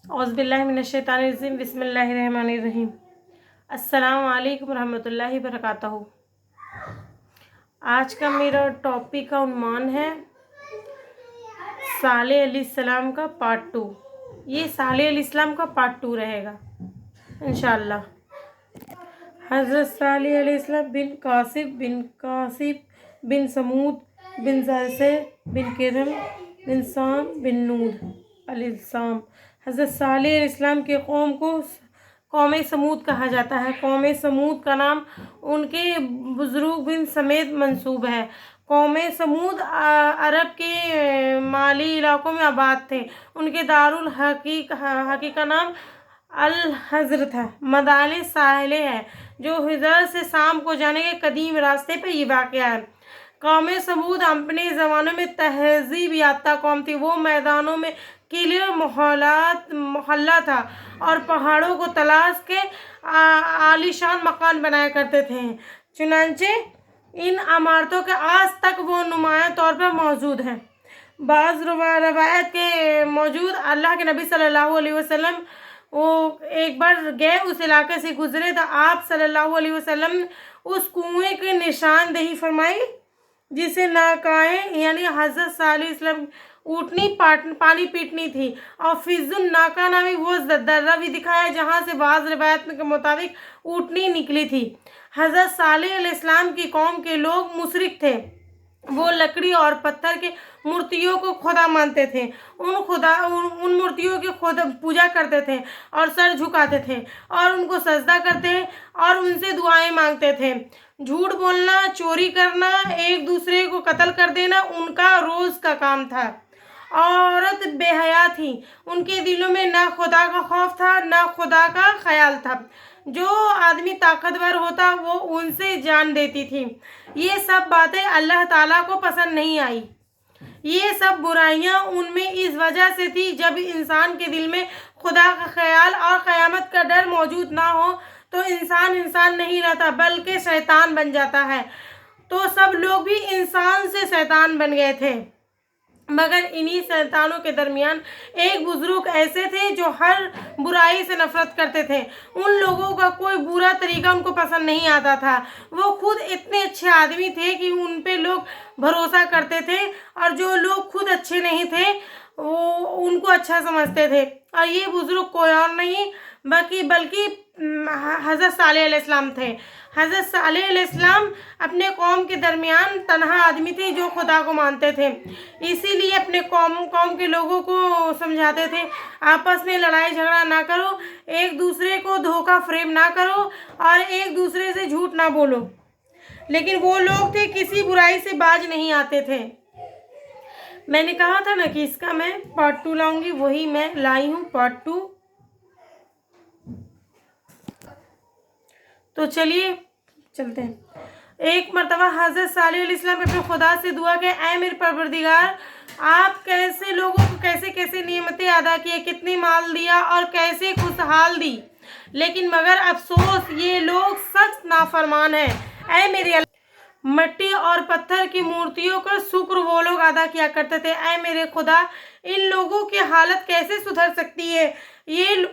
औज़ुबिल्लाहिमिनश्शैतानिर्रजीम बिस्मिल्लाहिर्रहमानिर्रहीम। अस्सलाम वालेकुम रहमतुल्लाहि वबरकातुहू। आज का मेरा टॉपिक का उन्वान है सालेह अलैहिस्सलाम का पार्ट 2। ये सालेह अलैहिस्सलाम का पार्ट 2 रहेगा इंशाअल्लाह। हज़रत सालेह अलैहिस्सलाम बिन कासिब बिन समूद बिन ज़ासे बिन किरम बिन साम बिन नूह अलैहिस्सलाम। हज़रत सालेह अलैहिस्सलाम के कौम को कौम समूद कहा जाता है। कौम समूद का नाम उनके बुज़ुर्ग बिन समेत मंसूब है। कौम समूद अरब के माली इलाकों में आबाद थे। उनके दारुल हकी का नाम अल हज़र था। मदाल साहले है जो हिजर से शाम को जाने के कदीम रास्ते पर ये वाक़या है। कौम समूद अपने ज़मानों में तहज़ीब याफ्ता कौम थी। वो मैदानों में किले मोहल्ला था और पहाड़ों को तलाश के आलीशान मकान बनाया करते थे। चुनांचे इन इमारतों के आज तक वो नुमायां तौर पर मौजूद हैं। बाज़ रवायत के मौजूद अल्लाह के नबी सल्लल्लाहु अलैहि वसल्लम वो एक बार गए, उस इलाके से गुजरे तो आप सल्लल्लाहु अलैहि वसल्लम उस कुएं की निशानदेही फरमाई जिसे नाकाएं यानी हज़रत सालेह अलैहिस्सलाम ऊँटनी पानी पीटनी थी, और फिजुन नाका नामी वो दर्रा भी दिखाया जहाँ से बाज़ रिवायत के मुताबिक ऊँटनी निकली थी। हज़रत सालेह अलैहिस्सलाम की कौम के लोग मुशरिक थे। वो लकड़ी और पत्थर के मूर्तियों को खुदा मानते थे। उन मूर्तियों की खुद पूजा करते थे और सर झुकाते थे और उनको सजदा करते और उनसे दुआएं मांगते थे। झूठ बोलना, चोरी करना, एक दूसरे को कत्ल कर देना उनका रोज़ का काम था। औरत बेहया थी। उनके दिलों में ना खुदा का खौफ था ना खुदा का ख्याल था। जो आदमी ताकतवर होता वो उनसे जान देती थी। ये सब बातें अल्लाह ताला को पसंद नहीं आई। ये सब बुराइयां उनमें इस वजह से थी जब इंसान के दिल में खुदा का ख्याल और क़यामत का डर मौजूद ना हो तो इंसान नहीं रहता बल्कि शैतान बन जाता है। तो सब लोग भी इंसान से शैतान बन गए थे। मगर इन्हीं शैतानों के दरमियान एक बुजुर्ग ऐसे थे जो हर बुराई से नफरत करते थे। उन लोगों का कोई बुरा तरीका उनको पसंद नहीं आता था। वो खुद इतने अच्छे आदमी थे कि उन पे लोग भरोसा करते थे और जो लोग खुद अच्छे नहीं थे वो उनको अच्छा समझते थे। और ये बुजुर्ग कोई और नहीं बल्कि हज़रत सालेह अलैहिस्सलाम थे। हज़रत सालेह अलैहिस्सलाम अपने कौम के दरमियान तन्हा आदमी थे जो खुदा को मानते थे। इसीलिए अपने कौम के लोगों को समझाते थे आपस में लड़ाई झगड़ा ना करो, एक दूसरे को धोखा फरेब ना करो और एक दूसरे से झूठ ना बोलो। लेकिन वो लोग थे किसी बुराई से बाज नहीं आते थे। मैंने कहा था ना कि इसका मैं पार्ट 2 लाऊंगी, वही मैं लाई हूँ पार्ट 2। तो चलिए चलते हैं। एक मरतबा हज़रत सालेह अलैहिस्सलाम अपने खुदा से दुआ के ऐ मेरे परवरदिगार, आप कैसे लोगों को कैसे नियमतें अदा किए, कितनी माल दिया और कैसे खुशहाल दी, लेकिन मगर अफसोस ये लोग सख्त नाफरमान हैं। ऐ मेरे मिट्टी और पत्थर की मूर्तियों का शुक्र वो लोग अदा किया करते थे। ऐ मेरे खुदा, इन लोगों की हालत कैसे सुधर सकती है, ये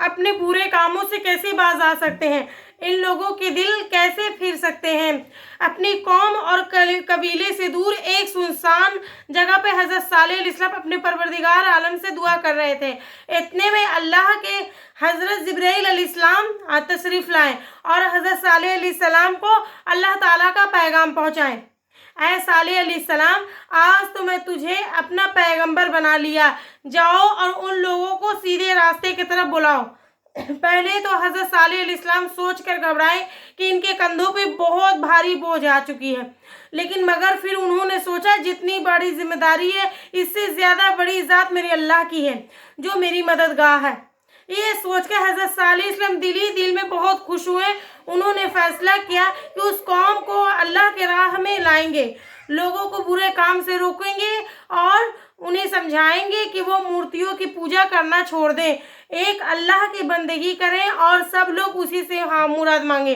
अपने बुरे कामों से कैसे बाज आ सकते हैं, इन लोगों के दिल कैसे फिर सकते हैं। अपनी कौम और कबीले से दूर एक सुनसान जगह पे हज़रत सालेह अलैहिस्सलाम अपने परवरदिगार आलम से दुआ कर रहे थे। इतने में अल्लाह के हज़रत जिब्राइल अलैहिस्सलाम तशरीफ़ लाए और हज़रत सालेह अलैहिस्सलाम को अल्लाह ताला का पैगाम पहुँचाएं। ऐ सालेह अलैहिस्सलाम, आज तो मैं तुझे अपना पैगंबर बना लिया, जाओ और उन लोगों को सीधे रास्ते की तरफ बुलाओ। पहले तो हज़रत सालेह अलैहिस्सलाम सोच कर घबराए कि इनके कंधों पे बहुत भारी बोझ आ चुकी है, लेकिन मगर फिर उन्होंने सोचा जितनी बड़ी जिम्मेदारी है इससे ज़्यादा बड़ी ज़ात मेरे अल्लाह की है जो मेरी मददगार है। ये सोच कर हज़रत सालेह अलैहिस्सलाम दिल में बहुत खुश हुए। उन्होंने फैसला किया कि उस कौम को अल्लाह के राह में लाएंगे, लोगों को बुरे काम से रोकेंगे और उन्हें समझाएंगे कि वो मूर्तियों की पूजा करना छोड़ दें, एक अल्लाह की बंदगी करें और सब लोग उसी से मुराद मांगे।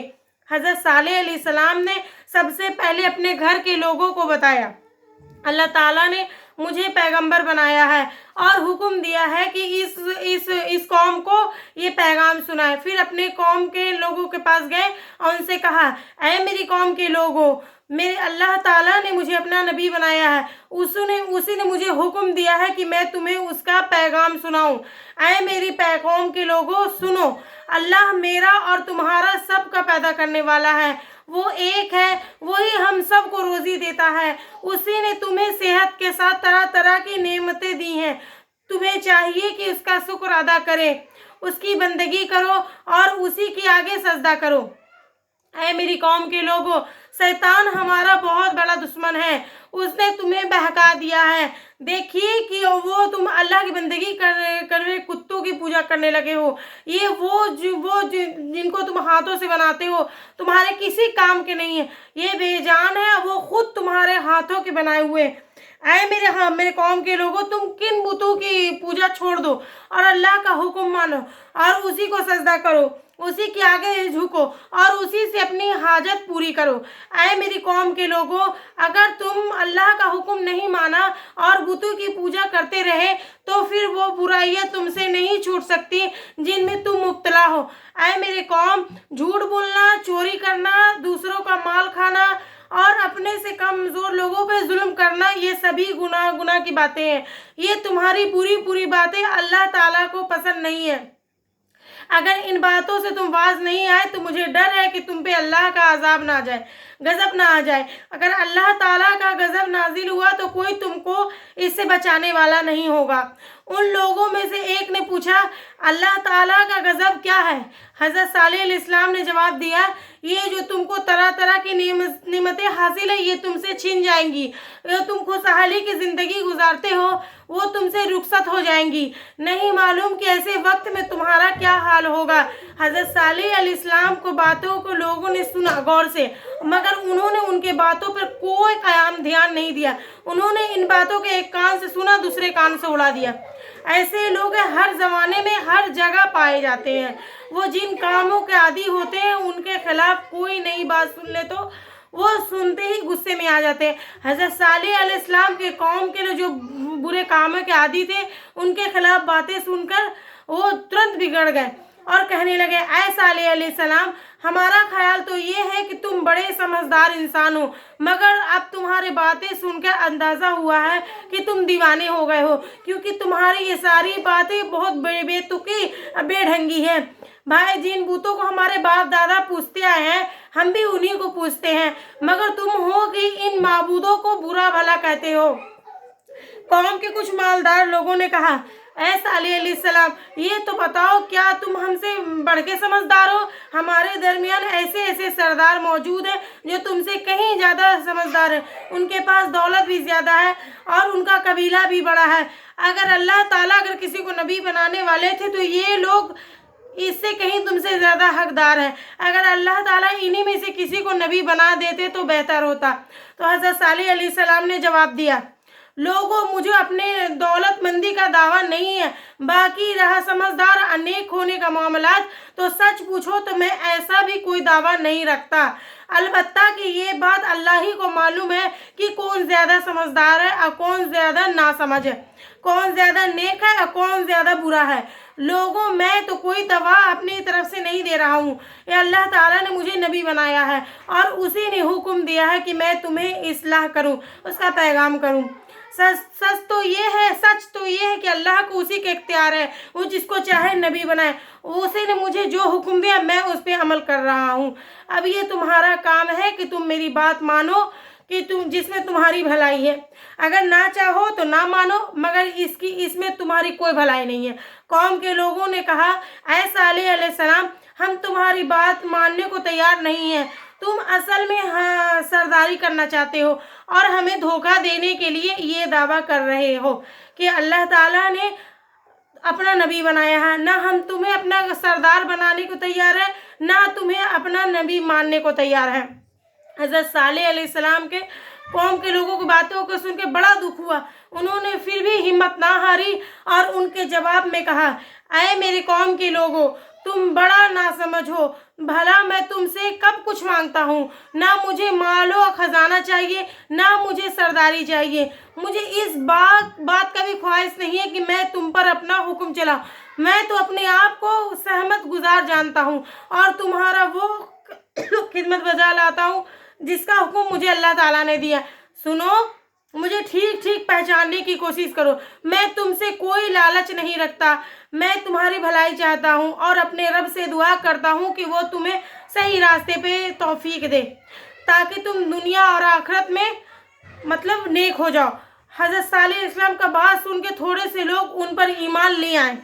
हज़रत सालेह अलैहिस्सलाम ने सबसे पहले अपने घर के लोगों को बताया। अल्लाह ताला ने मुझे पैगंबर बनाया है और हुक्म दिया है कि इस कौम को ये पैगाम सुनाए। फिर अपने कौम के लोगों के पास गए और उनसे कहा, ऐ मेरी कौम के लोगों, मेरे अल्लाह ताला ने मुझे अपना नबी बनाया है, उसी ने मुझे हुक्म दिया है कि मैं तुम्हें उसका पैगाम सुनाऊं। ऐ मेरी कौम के लोगों सुनो, अल्लाह मेरा और तुम्हारा सब का पैदा करने वाला है, वो एक है, वही हम सब को रोजी देता है। उसी ने तुम्हें सेहत के साथ तरह तरह की नेमतें दी हैं। तुम्हें चाहिए कि उसका शुक्र अदा करे, उसकी बंदगी करो और उसी के आगे सजदा करो। ऐ मेरी कौम के लोगों, शैतान हमारा बहुत बड़ा दुश्मन है, उसने तुम्हें बहका दिया है। देखिए कि वो तुम अल्लाह की बंदगी कर रहे कुत्तों की पूजा करने लगे हो। ये वो जिनको तुम हाथों से बनाते हो तुम्हारे किसी काम के नहीं है, ये बेजान है, वो खुद तुम्हारे हाथों के बनाए हुए। ऐ मेरे कौम के लोगों, तुम किन बुतों की पूजा छोड़ दो और अल्लाह का हुक्म मानो और उसी को सजदा करो, उसी के आगे झुको और उसी से अपनी हाजत पूरी करो। ऐ मेरी कौम के लोगों, अगर तुम अल्लाह का हुक्म नहीं माना और बुतों की पूजा करते रहे तो फिर वो बुराइयां तुमसे नहीं छूट सकती जिनमें तुम मुब्तला हो। ऐ मेरे कौम, झूठ बोलना, चोरी करना, दूसरों का माल खाना और अपने से कमजोर लोगों पे जुल्म करना, ये सभी गुनाह की बातें हैं। ये तुम्हारी बुरी बातें अल्लाह ताला को पसंद नहीं है। अगर इन बातों से तुम बाज नहीं आए तो मुझे डर है कि तुम पे अल्लाह का अजाब ना आ जाए, गजब ना आ जाए। अगर अल्लाह ताला का गजब नाजिल हुआ तो कोई तुमको इससे बचाने वाला नहीं होगा। उन लोगों में से एक ने पूछा, अल्लाह ताला का गजब क्या है? हज़रत सालेह अलैहिस्सलाम ने जवाब दिया, ये जो तुमको तरह तरह की नेमतें हासिल है ये तुमसे छीन जाएंगी। जो तुम खुशहाली की ज़िंदगी गुजारते हो वो तुमसे रुखसत हो जाएंगी। नहीं मालूम कि ऐसे वक्त में तुम्हारा क्या हाल होगा। हज़रत सालेह अलैहिस्सलाम को बातों को लोगों ने सुना गौर से, मगर उन्होंने उनके बातों पर कोई ध्यान नहीं दिया। उन्होंने इन बातों के एक कान से सुना, दूसरे कान से उड़ा दिया। ऐसे लोग हर ज़माने में हर जगह पाए जाते हैं। वो जिन कामों के आदी होते हैं उनके खिलाफ कोई नई बात सुन ले तो वो सुनते ही गुस्से में आ जाते हैं। हज़रत सालेह अलैहिस्सलाम के कौम के लोग जो बुरे कामों के आदी थे उनके खिलाफ बातें सुनकर वो तुरंत बिगड़ गए और कहने लगे, ऐ सालेह अलैहिस्सलाम, हमारा ख्याल तो ये है कि तुम बड़े समझदार इंसान हो, मगर अब तुम्हारी बातें सुनकर अंदाज़ा हुआ है कि तुम दीवाने हो गए हो, क्योंकि तुम्हारी ये सारी बातें बहुत बेतुकी बेढंगी हैं। भाई, जिन बूतों को हमारे बाप दादा पूछते आए हैं हम भी उन्हीं को पूछते हैं, मगर तुम हो कि इन माबूदों को बुरा भला कहते हो। कौम के कुछ मालदार लोगों ने कहा, ऐ सालेह अलैहिस्सलाम, ये तो बताओ क्या तुम हमसे बढ़ के समझदार हो? हमारे दरमियान ऐसे सरदार मौजूद हैं जो तुमसे कहीं ज़्यादा समझदार है। उनके पास दौलत भी ज़्यादा है और उनका कबीला भी बड़ा है। अगर अल्लाह ताला अगर किसी को नबी बनाने वाले थे तो ये लोग इससे कहीं तुमसे ज़्यादा हकदार है। अगर अल्लाह ताला इन्हीं में से किसी को नबी बना देते तो बेहतर होता। तो हज़रत सालेह अलैहिस्सलाम ने जवाब दिया, लोगों, मुझे अपने दौलतमंदी का दावा नहीं है, बाकी रहा समझदार अनेक होने का मामलात, तो सच पूछो तो मैं ऐसा भी कोई दावा नहीं रखता। अलबत्ता कि ये बात अल्लाह ही को मालूम है कि कौन ज़्यादा समझदार है और कौन ज़्यादा नासमझ है, कौन ज़्यादा नेक है और कौन ज़्यादा बुरा है। लोगों, मैं तो कोई दवा अपनी तरफ से नहीं दे रहा हूँ। ये अल्लाह ताला ने मुझे नबी बनाया है और उसी ने हुक्म दिया है कि मैं तुम्हें इस्लाह करूँ, उसका पैगाम करूँ। सच तो ये है कि अल्लाह को उसी के इख्तियार है, वो जिसको चाहे नबी बनाए। उसी ने मुझे जो हुक्म दिया मैं उस पर अमल कर रहा हूँ। अब ये तुम्हारा काम है कि तुम मेरी बात मानो कि तुम जिसमें तुम्हारी भलाई है। अगर ना चाहो तो ना मानो, मगर इसमें तुम्हारी कोई भलाई नहीं है। कौम के लोगों ने कहा, ऐ सालेह अलैहिस्सलाम, हम तुम्हारी बात मानने को तैयार नहीं हैं। तुम असल में सरदारी करना चाहते हो और हमें धोखा देने के लिए ये दावा कर रहे हो कि अल्लाह ताला ने अपना नबी बनाया है। ना हम तुम्हें अपना सरदार बनाने को तैयार है, ना तुम्हें अपना नबी मानने को तैयार है। हज़रत सालेह अलैहिस्सलाम के कौम के लोगों की बातों को सुन के बड़ा दुख हुआ। उन्होंने फिर भी हिम्मत ना हारी और उनके जवाब में कहा, ऐ मेरे कौम के लोगों, तुम बड़ा नासमझ हो, भला मैं तुमसे कब कुछ मांगता हूँ? ना मुझे मालो खजाना चाहिए, ना मुझे सरदारी चाहिए। मुझे इस बात का भी ख्वाहिश नहीं है कि मैं तुम पर अपना हुक्म चलाऊं। मैं तो अपने आप को सहमत गुजार जानता हूँ और तुम्हारा वो खिदमत बजा लाता हूँ जिसका हुक्म मुझे अल्लाह ताला ने दिया। सुनो, मुझे ठीक ठीक पहचानने की कोशिश करो। मैं तुमसे कोई लालच नहीं रखता। मैं तुम्हारी भलाई चाहता हूँ और अपने रब से दुआ करता हूँ कि वो तुम्हें सही रास्ते पे तौफीक दे, ताकि तुम दुनिया और आखिरत में मतलब नेक हो जाओ। हज़रत सालेह इस्लाम का बात सुन के थोड़े से लोग उन पर ईमान ले आए,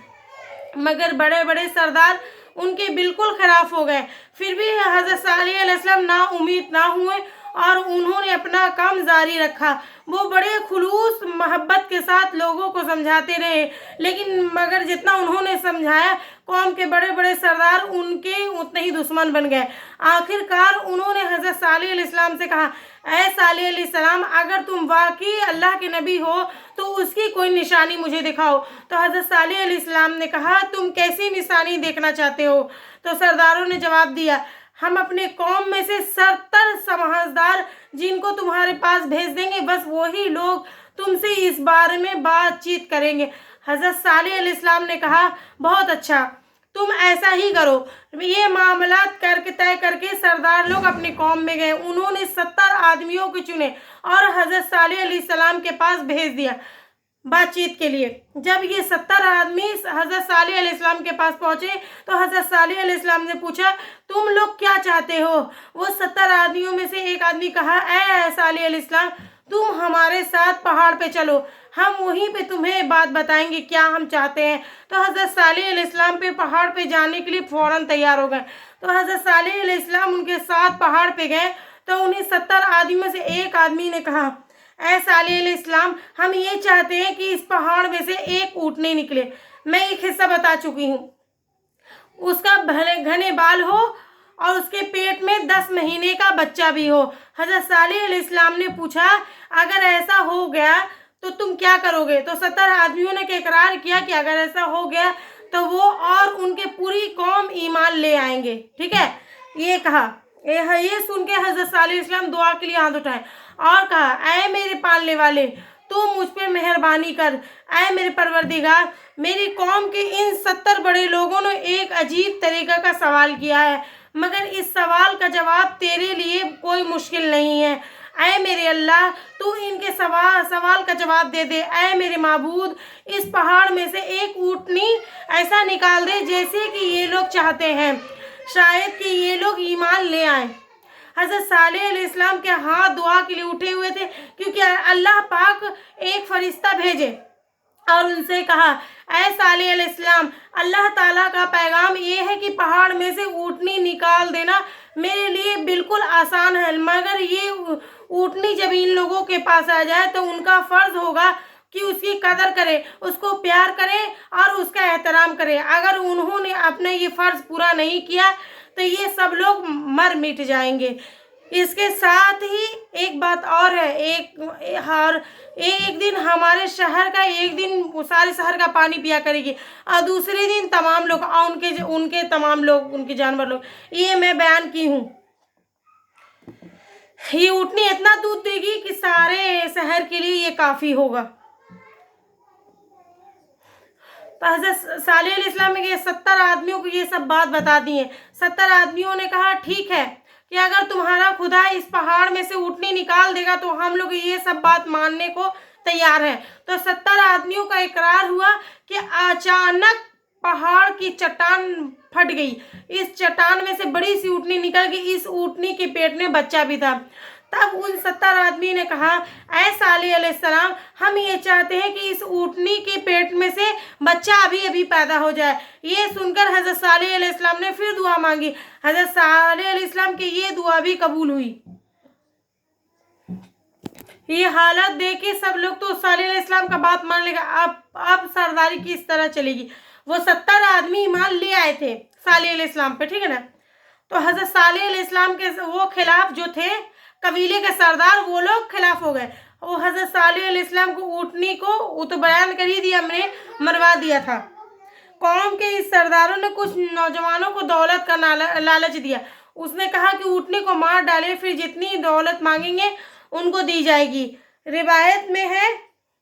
मगर बड़े बड़े सरदार उनके बिल्कुल खिलाफ हो गए। फिर भी हज़रत सालेह अलैहिस्सलाम ना उम्मीद ना हुए और उन्होंने अपना काम जारी रखा। वो बड़े खुलूस मोहब्बत के साथ लोगों को समझाते रहे, लेकिन मगर जितना उन्होंने समझाया, कौम के बड़े बड़े सरदार उनके उतने ही दुश्मन बन गए। आखिरकार उन्होंने हज़रत सालेह अलैहिस्सलाम से कहा, ऐ सालेह अलैहिस्सलाम, अगर तुम वाकई अल्लाह के नबी हो तो उसकी कोई निशानी मुझे दिखाओ। तो हज़रत सालेह अलैहिस्सलाम ने कहा, तुम कैसी निशानी देखना चाहते हो? तो सरदारों ने जवाब दिया, हम अपने कौम में से 70 समझदार जिनको तुम्हारे पास भेज देंगे, बस वही लोग तुमसे इस बारे में बातचीत करेंगे। हज़रत सालेह अलैहिस्सलाम ने कहा, बहुत अच्छा, तुम ऐसा ही करो। ये मामला करके तय करके सरदार लोग अपनी कौम में गए। उन्होंने 70 आदमियों को चुने और हज़रत सालेह अलैहिस्सलाम के पास भेज दिया बातचीत के लिए। जब ये 70 आदमी हज़रत सालेह अलैहिस्सलाम के पास पहुँचे तो हज़रत सालेह अलैहिस्सलाम ने पूछा, तुम लोग क्या चाहते हो? वो 70 आदमियों में से एक आदमी कहा, ऐ सालेह अलैहिस्सलाम, तुम हमारे साथ पहाड़ पे चलो, हम वहीं पे तुम्हें बात बताएंगे क्या हम चाहते हैं। तो हज़रत सालेह अलैहिस्सलाम पे पहाड़ पे जाने के लिए फ़ौरन तैयार हो गए। तो हज़रत सालेह अलैहिस्सलाम उनके साथ पहाड़ पे गए तो उन्हीं 70 आदमियों में से एक आदमी ने कहा, ऐ सालेह अलैहिस्सलाम, हम ये चाहते हैं कि इस पहाड़ में से एक ऊँटनी निकले। मैं एक हिस्सा बता चुकी हूँ, उसका भले घने बाल हो और उसके पेट में 10 महीने का बच्चा भी हो। हज़रत सालेह अलैहिस्सलाम ने पूछा, अगर ऐसा हो गया तो तुम क्या करोगे? तो 70 आदमियों ने इकरार किया कि अगर ऐसा हो गया तो वो और उनके पूरी कौम ईमान ले आएंगे। ठीक है, ये कहा। ये सुन के हज़रत सालेह अलैहिस्सलाम दुआ के लिए हाथ उठाए और कहा, ऐ मेरे पालने वाले, तू मुझ पे मेहरबानी कर। ऐ मेरे परवरदिगार, मेरी कौम के इन 70 बड़े लोगों ने एक अजीब तरीका का सवाल किया है, मगर इस सवाल का जवाब तेरे लिए कोई मुश्किल नहीं है। ऐ मेरे अल्लाह, तू इनके सवाल का जवाब दे दे। ऐ मेरे माबूद, इस पहाड़ में से एक ऊँटनी ऐसा निकाल दे जैसे कि ये लोग चाहते हैं, शायद कि ये लोग ईमान ले आए। हज़रत सालेह अलैहिस्सलाम के हाथ दुआ के लिए उठे हुए थे, क्योंकि अल्लाह पाक एक फरिश्ता भेजे और उनसे कहा, ऐ सालेह अलैहिस्सलाम, अल्लाह ताला का पैगाम ये है कि पहाड़ में से ऊँटनी निकाल देना मेरे लिए बिल्कुल आसान है, मगर ये ऊँटनी जब इन लोगों के पास आ जाए तो उनका फ़र्ज़ होगा कि उसकी कदर करे, उसको प्यार करे और उसका एहतराम करे। अगर उन्होंने अपना ये फ़र्ज़ पूरा नहीं किया तो ये सब लोग मर मिट जाएंगे। इसके साथ ही एक बात और है, एक दिन हमारे शहर का, एक दिन सारे शहर का पानी पिया करेगी और दूसरे दिन तमाम लोग और उनके तमाम लोग, उनके जानवर लोग। ये मैं बयान की हूँ। ये ऊँटनी इतना दूध देगी कि सारे शहर के लिए ये काफ़ी होगा। तो हज़रत सालेह अलैहिस्सलाम ने ये 70 आदमियों को ये सब बात बता दी है। 70 आदमियों ने कहा, ठीक है कि अगर तुम्हारा खुदा इस पहाड़ में से ऊँटनी निकाल देगा तो हम लोग ये सब बात मानने को तैयार हैं। तो 70 आदमियों का इकरार हुआ कि अचानक पहाड़ की चट्टान फट गई। इस चट्टान में से बड़ी सी ऊँटनी निकल गई। इस ऊँटनी के पेट में बच्चा भी था। तब उन 70 आदमी ने कहा, ऐ सालेह अलैहिस्सलाम, हम ये चाहते हैं कि इस ऊँटनी के पेट में से बच्चा अभी अभी पैदा हो जाए। ये सुनकर हज़रत सालेह अलैहिस्सलाम ने फिर दुआ मांगी। हज़रत सालेह अलैहिस्सलाम की ये दुआ भी कबूल हुई। ये हालत देख के सब लोग तो सालेह अलैहिस्सलाम का बात मान लेगा। अब सरदारी की इस तरह चलेगी। वो 70 आदमी ईमान ले आए थे सालेह अलैहिस्सलाम पे, ठीक है ना। तो हज़रत सालेह अलैहिस्सलाम के वो खिलाफ जो थे कबीले के सरदार, वो लोग खिलाफ हो गए। वो हज़रत सालेह अलैहिस्सलाम को ऊँटनी को, वो तो बयान कर ही दिया हमने, मरवा दिया था। कौम के इस सरदारों ने कुछ नौजवानों को दौलत का लालच दिया। उसने कहा कि ऊँटनी को मार डाले, फिर जितनी दौलत मांगेंगे उनको दी जाएगी। रिवायत में है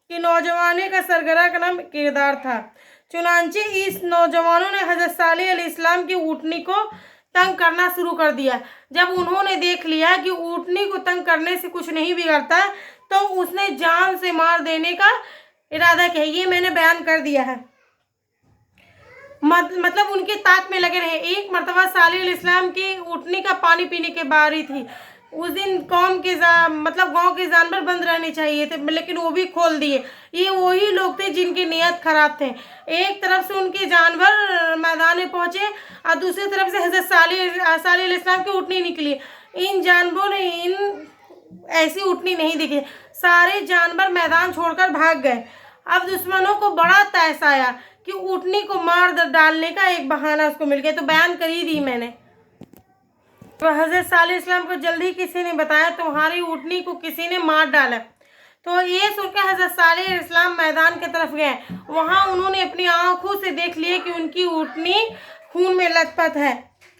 कि नौजवानों का सरगना का नाम किरदार था। चुनांचे इस नौजवानों ने हज़रत सालेह अलैहिस्सलाम की ऊँटनी को तंग करना शुरू कर दिया। जब उन्होंने देख लिया कि ऊँटनी को तंग करने से कुछ नहीं बिगड़ता, तो उसने जान से मार देने का इरादा किया। ये मैंने बयान कर दिया है। मतलब उनके ताक में लगे रहे। एक मर्तबा सालेह अलैहिस्सलाम की ऊँटनी का पानी पीने की बारी थी। उस दिन कौम के मतलब गांव के जानवर बंद रहने चाहिए थे, लेकिन वो भी खोल दिए। ये वही लोग थे जिनकी नीयत खराब थे। एक तरफ से उनके जानवर मैदान में पहुंचे और दूसरी तरफ से हज़रत सालेह अलैहिस्सलाम की ऊँटनी निकली। इन जानवरों ने ऐसी ऊँटनी नहीं दिखी। सारे जानवर मैदान छोड़कर भाग गए। अब दुश्मनों को बड़ा तैस आया कि ऊँटनी को मार डालने का एक बहाना उसको मिल गया। तो बयान कर ही दी मैंने। तो हज़रत सालेह अलैहिस्सलाम को जल्दी किसी ने बताया तुम्हारी ऊँटनी को किसी ने मार डाला। तो ये सुनकर हज़रत सालेह अलैहिस्सलाम मैदान की तरफ गए। वहाँ उन्होंने अपनी आँखों से देख लिया कि उनकी ऊँटनी खून में लथपथ है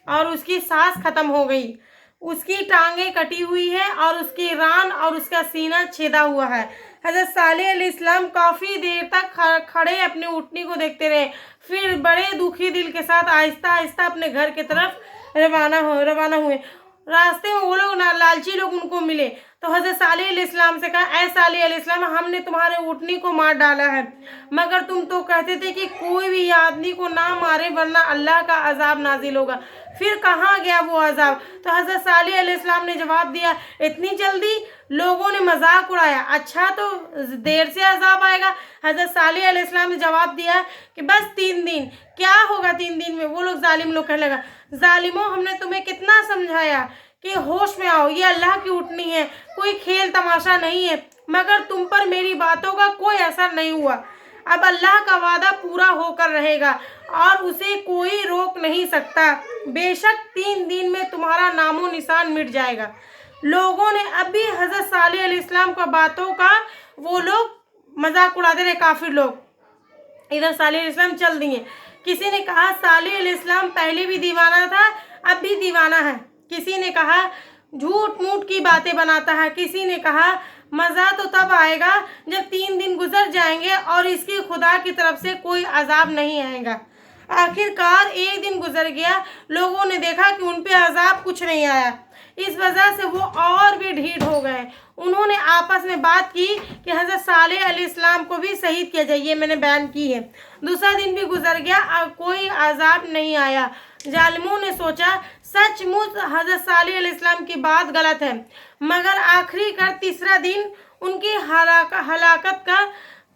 और उसकी सांस खत्म हो गई। उसकी टांगें कटी हुई है और उसकी रान और उसका सीना छेदा हुआ है। हज़रत सालेह अलैहिस्सलाम काफ़ी देर तक खड़े अपनी ऊँटनी को देखते रहे। फिर बड़े दुखी दिल के साथ आहिस्ता आहिस्ता अपने घर की तरफ रवाना हुए। रास्ते में वो लोग लालची लोग उनको मिले तो हज़रत सालेह अलैहिस्सलाम से कहा, ऐ सालेह अलैहिस्सलाम, हमने तुम्हारे ऊँटनी को मार डाला है, मगर तुम तो कहते थे कि कोई भी आदमी को ना मारे वरना अल्लाह का अजाब नाजिल होगा। फिर कहाँ गया वो अजाब? तो हज़रत सालेह अलैहिस्सलाम ने जवाब दिया, इतनी जल्दी? लोगों ने मजाक उड़ाया। अच्छा, तो देर से अजाब आएगा? हज़रत सालेह अलैहिस्सलाम ने जवाब दिया कि बस 3 दिन। क्या होगा 3 दिन में? वो लोग जालिम लोग कहने लगा, जालिमों, हमने तुम्हें कितना समझाया कि होश में आओ, ये अल्लाह की ऊँटनी है, कोई खेल तमाशा नहीं है, मगर तुम पर मेरी बातों का कोई असर नहीं हुआ। अब अल्लाह का वादा पूरा होकर रहेगा और उसे कोई रोक नहीं सकता। बेशक 3 दिन में तुम्हारा नामो निशान मिट जाएगा। लोगों ने अब भी हज़रत सालेह अलैहिस्सलाम का बातों का वो लोग मजाक उड़ाते रहे, काफिर लोग। इधर सालेह अलैहिस्सलाम चल दिए। किसी ने कहा सालेह अलैहिस्सलाम पहले भी दीवाना था, अब भी दीवाना है। किसी ने कहा झूठ मूठ की बातें बनाता है। किसी ने कहा मज़ा तो तब आएगा जब 3 दिन गुजर जाएंगे और इसकी खुदा की तरफ से कोई अजाब नहीं आएगा। आखिरकार एक दिन गुजर गया। लोगों ने देखा कि उन पे अजाब कुछ नहीं आया। इस वजह से वो और भी ढीठ हो गए। उन्होंने आपस में बात की कि हज़रत सालेह अलैहिस्सलाम को भी शहीद किया जाए। ये मैंने बयान की है। दूसरा दिन भी गुजर गया और कोई अजाब नहीं आया। जालिमों ने सोचा सचमुच हज़रत सालेह अलैहिस्सलाम की बात गलत है, मगर आखिरकार तीसरा दिन उनकी हलाकत का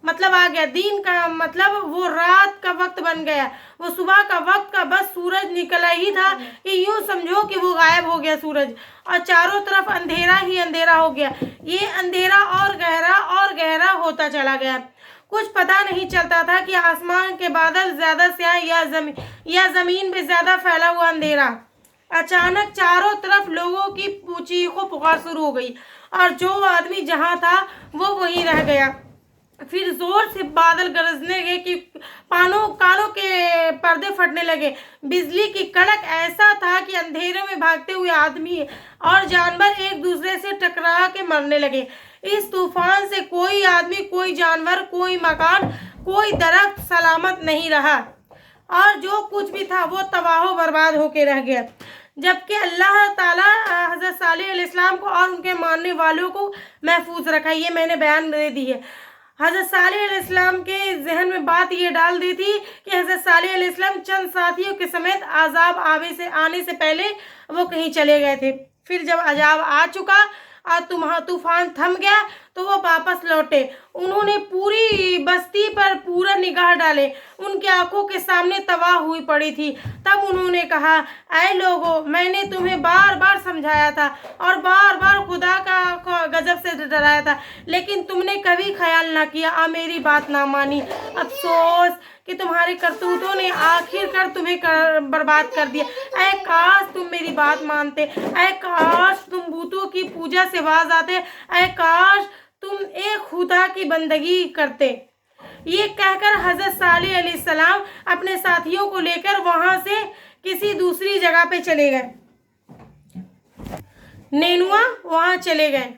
मतलब आ गया। दिन का मतलब वो रात का वक्त बन गया। वो सुबह का वक्त का बस सूरज निकला ही था कि यूँ समझो कि वो गायब हो गया सूरज, और चारों तरफ अंधेरा ही अंधेरा हो गया। ये अंधेरा और गहरा होता चला गया। कुछ पता नहीं चलता था कि आसमान के बादल ज़्यादा स्याह या ज़मीन पे ज़्यादा फैला हुआ अंधेरा। अचानक चारों तरफ लोगों की चीखों पुकार शुरू हो गई और जो आदमी जहाँ था वो वहीं रह गया। फिर जोर से बादल गरजने लगे कि कानों के पर्दे फटने लगे। बिजली की कड़क ऐसा था कि अंधेरे में भागते हुए आदमी और जानवर एक दूसरे से टकरा के मरने लगे। इस तूफान से कोई आदमी, कोई जानवर, कोई मकान, कोई दरख्त सलामत नहीं रहा और जो कुछ भी था वो तबाह बर्बाद होके रह गया। जबकि अल्लाह ताला हज़रत सालेह अलैहिस्सलाम को और उनके मानने वालों को महफूज रखा। ये मैंने बयान दे दी है। हज़रत सालेह अलैहिस्सलाम के जहन में बात ये डाल दी थी कि हज़रत सालेह अलैहिस्सलाम चंद साथियों के समेत अजाब आने से पहले वो कहीं चले गए थे। फिर जब अजाब आ चुका और तूफान थम गया तो वो वापस लौटे। उन्होंने पूरी बस्ती पर पूरा निगाह डाले। उनकी आंखों के सामने तबाह हुई पड़ी थी। तब उन्होंने कहा, ऐ लोगों, मैंने तुम्हें बार बार समझाया था और बार बार खुदा का गजब से डराया था, लेकिन तुमने कभी ख्याल ना किया और मेरी बात ना मानी। अफसोस कि तुम्हारे करतूतों ने आखिरकार तुम्हें बर्बाद कर दिया। ऐ काश तुम मेरी बात मानते, ऐ काश तुम बूतों की पूजा से बाज आते, ऐ काश तुम एक खुदा की बंदगी करते। یہ کہہ کر حضرت صالح علیہ السلام اپنے ساتھیوں کو لے کر وہاں سے کسی دوسری جگہ پہ چلے گئے، نینوا وہاں چلے گئے۔